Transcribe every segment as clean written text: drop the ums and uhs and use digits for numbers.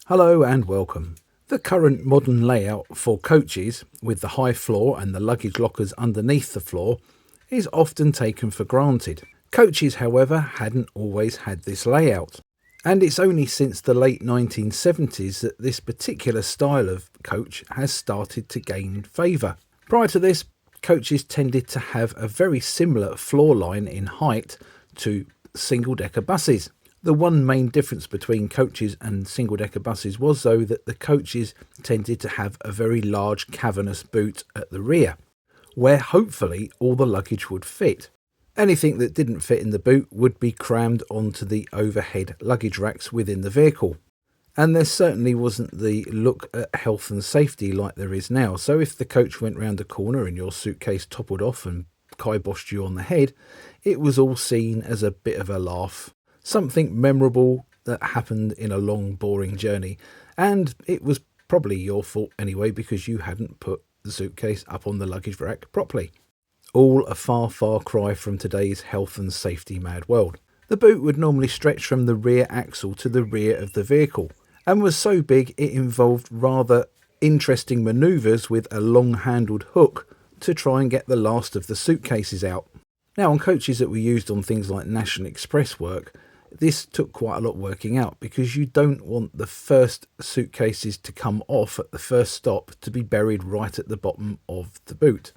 Hello and welcome. The current modern layout for coaches, with the high floor and the luggage lockers underneath the floor, is often taken for granted. Coaches, however, hadn't always had this layout. And it's only since the late 1970s that this particular style of coach has started to gain favour. Prior to this, coaches tended to have a very similar floor line in height to single-decker buses. The one main difference between coaches and single-decker buses was, though, that the coaches tended to have a very large cavernous boot at the rear, where hopefully all the luggage would fit. Anything that didn't fit in the boot would be crammed onto the overhead luggage racks within the vehicle. And there certainly wasn't the look at health and safety like there is now. So if the coach went round a corner and your suitcase toppled off and kiboshed you on the head, it was all seen as a bit of a laugh. Something memorable that happened in a long, boring journey. And it was probably your fault anyway, because you hadn't put the suitcase up on the luggage rack properly. All a far, far cry from today's health and safety mad world. The boot would normally stretch from the rear axle to the rear of the vehicle, and was so big it involved rather interesting manoeuvres with a long-handled hook to try and get the last of the suitcases out. Now, on coaches that were used on things like National Express work, this took quite a lot working out, because you don't want the first suitcases to come off at the first stop to be buried right at the bottom of the boot.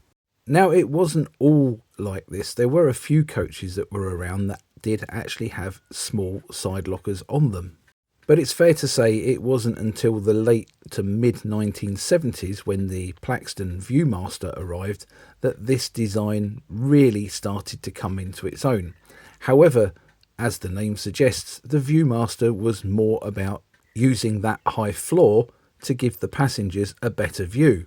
Now, it wasn't all like this. There were a few coaches that were around that did actually have small side lockers on them. But it's fair to say it wasn't until the late to mid 1970s, when the Plaxton Viewmaster arrived, that this design really started to come into its own. However, as the name suggests, the Viewmaster was more about using that high floor to give the passengers a better view.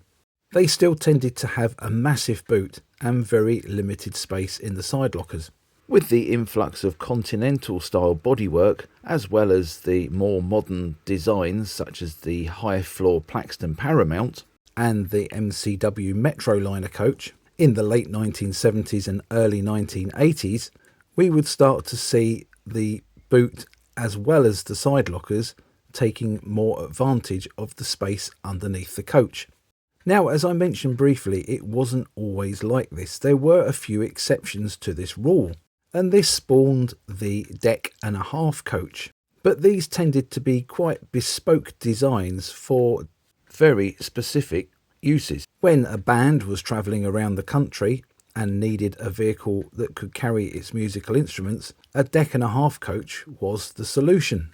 They still tended to have a massive boot and very limited space in the side lockers. With the influx of continental style bodywork, as well as the more modern designs such as the high floor Plaxton Paramount and the MCW Metroliner coach, in the late 1970s and early 1980s, we would start to see the boot as well as the side lockers taking more advantage of the space underneath the coach. Now, as I mentioned briefly, it wasn't always like this. There were a few exceptions to this rule, and this spawned the deck and a half coach. But these tended to be quite bespoke designs for very specific uses. When a band was travelling around the country and needed a vehicle that could carry its musical instruments, a deck and a half coach was the solution.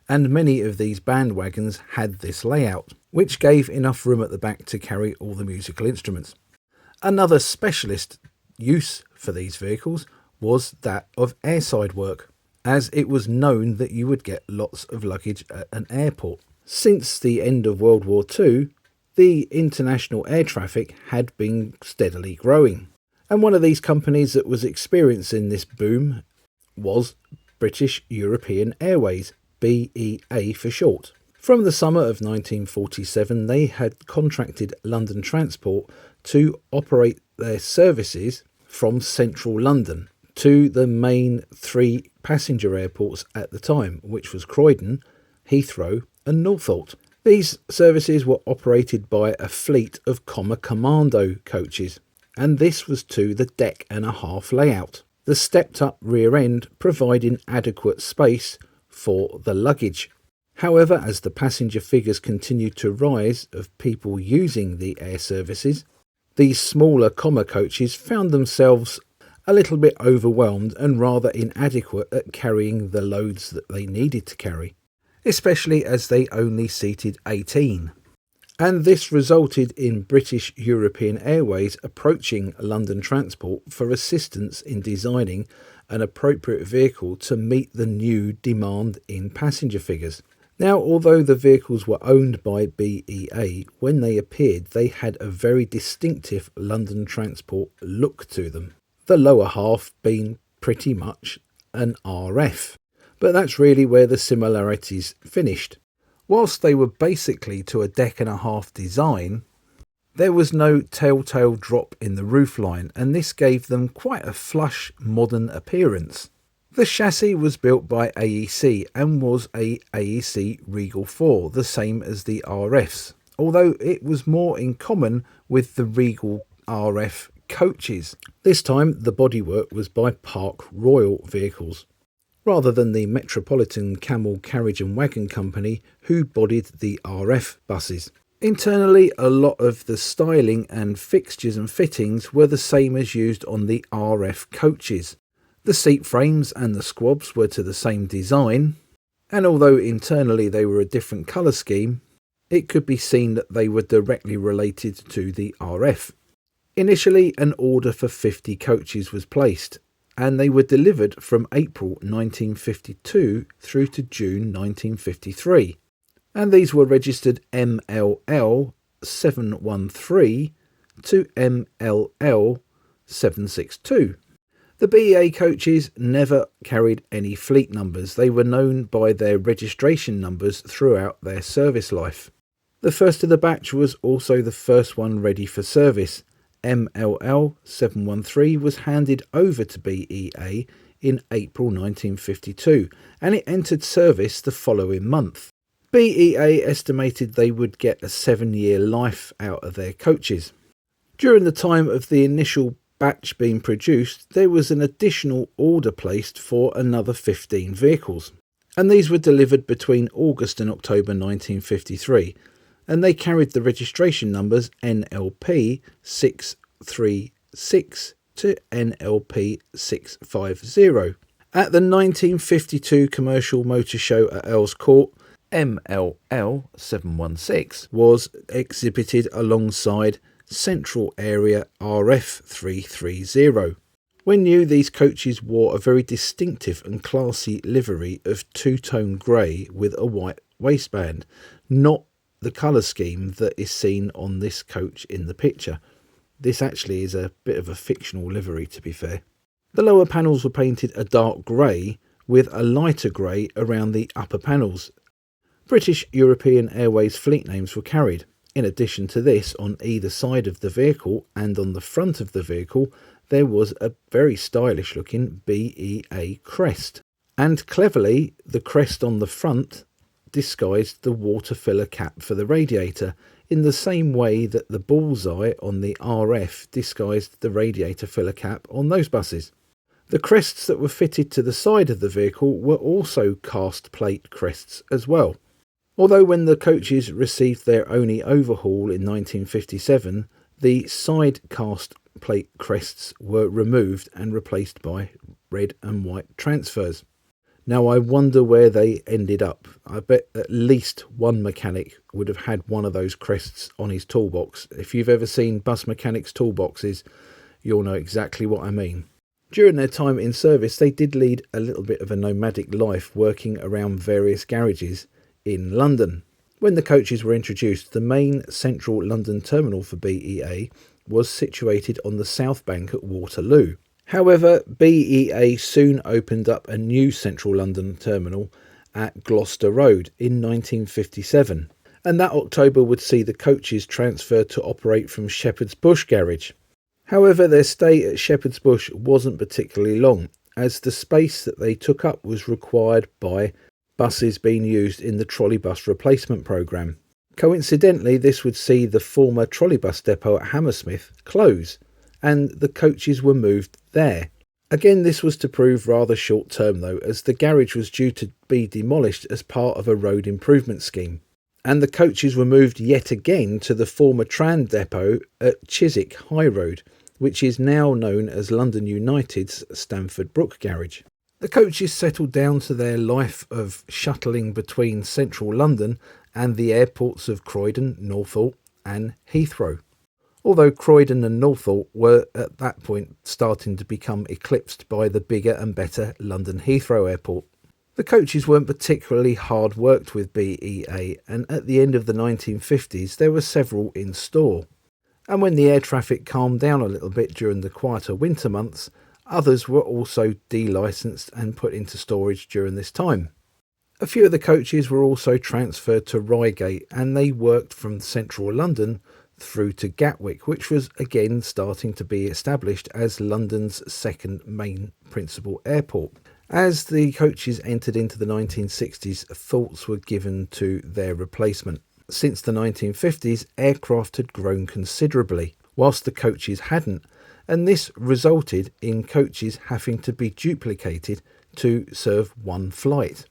And many of these bandwagons had this layout, which gave enough room at the back to carry all the musical instruments. Another specialist use for these vehicles was that of airside work, as it was known that you would get lots of luggage at an airport. Since the end of World War II, the international air traffic had been steadily growing. And one of these companies that was experiencing this boom was British European Airways, BEA for short. From the summer of 1947, they had contracted London Transport to operate their services from central London to the main three passenger airports at the time, which was Croydon, Heathrow and Northolt. These services were operated by a fleet of Comma Commando coaches, and this was to the deck and a half layout, the stepped up rear end providing adequate space for the luggage. However, as the passenger figures continued to rise of people using the air services, these smaller comma coaches found themselves a little bit overwhelmed and rather inadequate at carrying the loads that they needed to carry, especially as they only seated 18. And this resulted in British European Airways approaching London Transport for assistance in designing an appropriate vehicle to meet the new demand in passenger figures. Now, although the vehicles were owned by BEA, when they appeared they had a very distinctive London Transport look to them, the lower half being pretty much an RF. But that's really where the similarities finished. Whilst they were basically to a deck and a half design, there was no telltale drop in the roofline, and this gave them quite a flush modern appearance. The chassis was built by AEC and was a AEC Regal 4, the same as the RFs, although it was more in common with the Regal RF coaches. This time the bodywork was by Park Royal Vehicles, rather than the Metropolitan Camel Carriage and Wagon Company who bodied the RF buses. Internally, a lot of the styling and fixtures and fittings were the same as used on the RF coaches. The seat frames and the squabs were to the same design, and although internally they were a different colour scheme, it could be seen that they were directly related to the RF. Initially, an order for 50 coaches was placed, and they were delivered from April 1952 through to June 1953, and these were registered MLL 713 to MLL 762. The BEA coaches never carried any fleet numbers. They were known by their registration numbers throughout their service life. The first of the batch was also the first one ready for service. MLL 713 was handed over to BEA in April 1952, and it entered service the following month. BEA estimated they would get a 7-year life out of their coaches. During the time of the initial batch being produced, there was an additional order placed for another 15 vehicles, and these were delivered between August and October 1953, and they carried the registration numbers NLP 636 to NLP 650. At the 1952 Commercial Motor Show at Earls Court, MLL 716 was exhibited alongside Central Area RF 330. When new, these coaches wore a very distinctive and classy livery of two-tone grey with a white waistband, not the colour scheme that is seen on this coach in the picture. This actually is a bit of a fictional livery, to be fair. The lower panels were painted a dark grey with a lighter grey around the upper panels. British European Airways fleet names were carried. In addition to this, on either side of the vehicle and on the front of the vehicle, there was a very stylish looking BEA crest. And cleverly, the crest on the front disguised the water filler cap for the radiator, in the same way that the bullseye on the RF disguised the radiator filler cap on those buses. The crests that were fitted to the side of the vehicle were also cast plate crests as well. Although when the coaches received their only overhaul in 1957, the side cast plate crests were removed and replaced by red and white transfers. Now I wonder where they ended up. I bet at least one mechanic would have had one of those crests on his toolbox. If you've ever seen bus mechanics' toolboxes, you'll know exactly what I mean. During their time in service, they did lead a little bit of a nomadic life, working around various garages in London. When the coaches were introduced, the main central London terminal for BEA was situated on the south bank at Waterloo. However, BEA soon opened up a new central London terminal at Gloucester Road in 1957, and that October would see the coaches transferred to operate from Shepherd's Bush Garage. However, their stay at Shepherd's Bush wasn't particularly long, as the space that they took up was required by buses being used in the trolleybus replacement programme. Coincidentally, this would see the former trolleybus depot at Hammersmith close, and the coaches were moved there. Again, this was to prove rather short term though, as the garage was due to be demolished as part of a road improvement scheme, and the coaches were moved yet again to the former tram depot at Chiswick High Road, which is now known as London United's Stamford Brook Garage. The coaches settled down to their life of shuttling between central London and the airports of Croydon, Northolt and Heathrow. Although Croydon and Northolt were at that point starting to become eclipsed by the bigger and better London Heathrow Airport. The coaches weren't particularly hard worked with BEA, and at the end of the 1950s there were several in store. And when the air traffic calmed down a little bit during the quieter winter months, others were also delicensed and put into storage during this time. A few of the coaches were also transferred to Reigate, and they worked from central London through to Gatwick, which was again starting to be established as London's second main principal airport. As the coaches entered into the 1960s, thoughts were given to their replacement. Since the 1950s, aircraft had grown considerably, whilst the coaches hadn't, and this resulted in coaches having to be duplicated to serve one flight.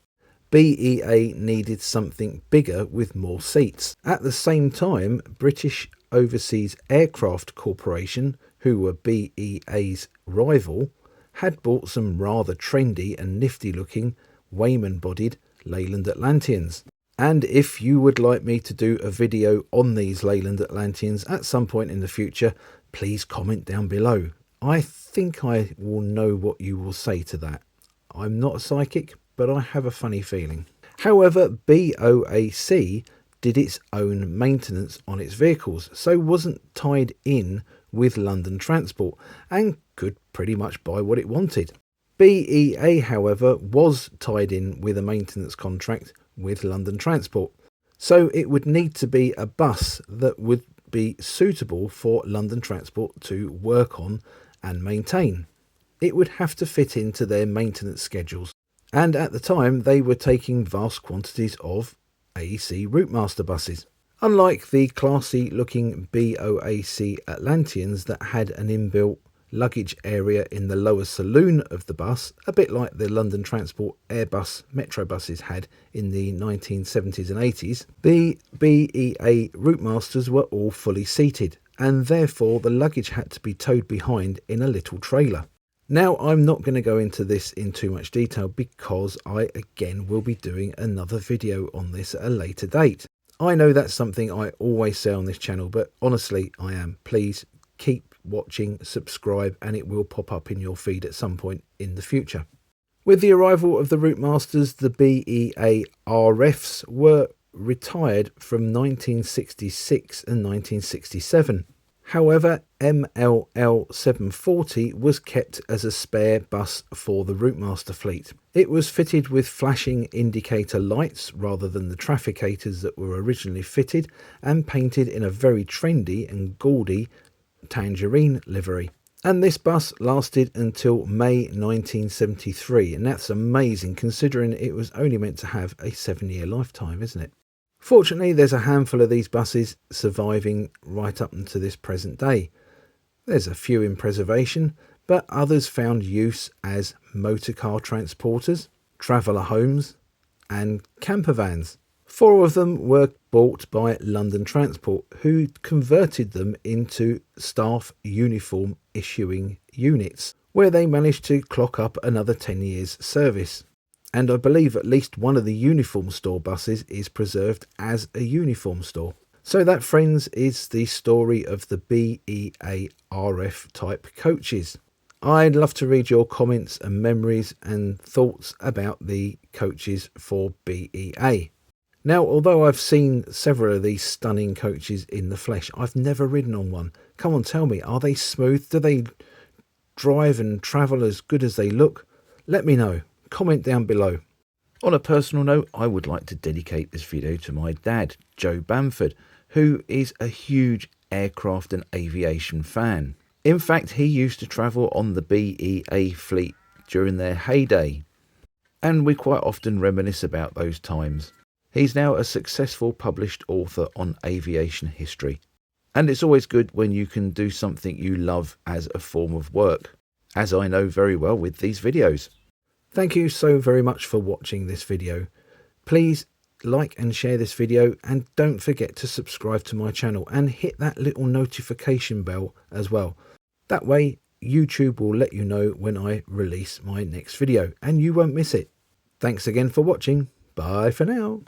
BEA needed something bigger with more seats. At the same time, British Overseas Aircraft Corporation, who were BEA's rival, had bought some rather trendy and nifty looking Wayman-bodied Leyland Atlanteans. And if you would like me to do a video on these Leyland Atlanteans at some point in the future, please comment down below. I think I will know what you will say to that. I'm not a psychic, but I have a funny feeling. However, BOAC did its own maintenance on its vehicles, so wasn't tied in with London Transport and could pretty much buy what it wanted. BEA, however, was tied in with a maintenance contract with London Transport, so it would need to be a bus that would be suitable for London Transport to work on and maintain. It would have to fit into their maintenance schedules, and at the time they were taking vast quantities of AEC Routemaster buses. Unlike the classy looking BOAC Atlanteans that had an inbuilt luggage area in the lower saloon of the bus, a bit like the London Transport Airbus Metro buses had in the 1970s and 80s, the BEA Routemasters were all fully seated, and therefore the luggage had to be towed behind in a little trailer. Now, I'm not going to go into this in too much detail because I again will be doing another video on this at a later date. I know that's something I always say on this channel, but honestly I am. Please keep watching, subscribe, and it will pop up in your feed at some point in the future. With the arrival of the Routemasters, the BEA RFs were retired from 1966 and 1967. However, MLL 740 was kept as a spare bus for the Routemaster fleet. It was fitted with flashing indicator lights rather than the trafficators that were originally fitted, and painted in a very trendy and gaudy tangerine livery. And this bus lasted until May 1973, and that's amazing considering it was only meant to have a 7-year lifetime, isn't it? Fortunately, there's a handful of these buses surviving right up until this present day. There's a few in preservation, but others found use as motorcar transporters, traveller homes and camper vans. 4 of them were bought by London Transport, who converted them into staff uniform issuing units, where they managed to clock up another 10 years service. And I believe at least one of the uniform store buses is preserved as a uniform store. So that, friends, is the story of the BEA RF type coaches. I'd love to read your comments and memories and thoughts about the coaches for BEA. Now, although I've seen several of these stunning coaches in the flesh, I've never ridden on one. Come on, tell me, are they smooth? Do they drive and travel as good as they look? Let me know. Comment down below. On a personal note, I would like to dedicate this video to my dad, Joe Bamford, who is a huge aircraft and aviation fan. In fact, he used to travel on the BEA fleet during their heyday, and we quite often reminisce about those times. He's now a successful published author on aviation history, and it's always good when you can do something you love as a form of work, as I know very well with these videos. Thank you so very much for watching this video. Please like and share this video, and don't forget to subscribe to my channel and hit that little notification bell as well. That way YouTube will let you know when I release my next video and you won't miss it. Thanks again for watching. Bye for now.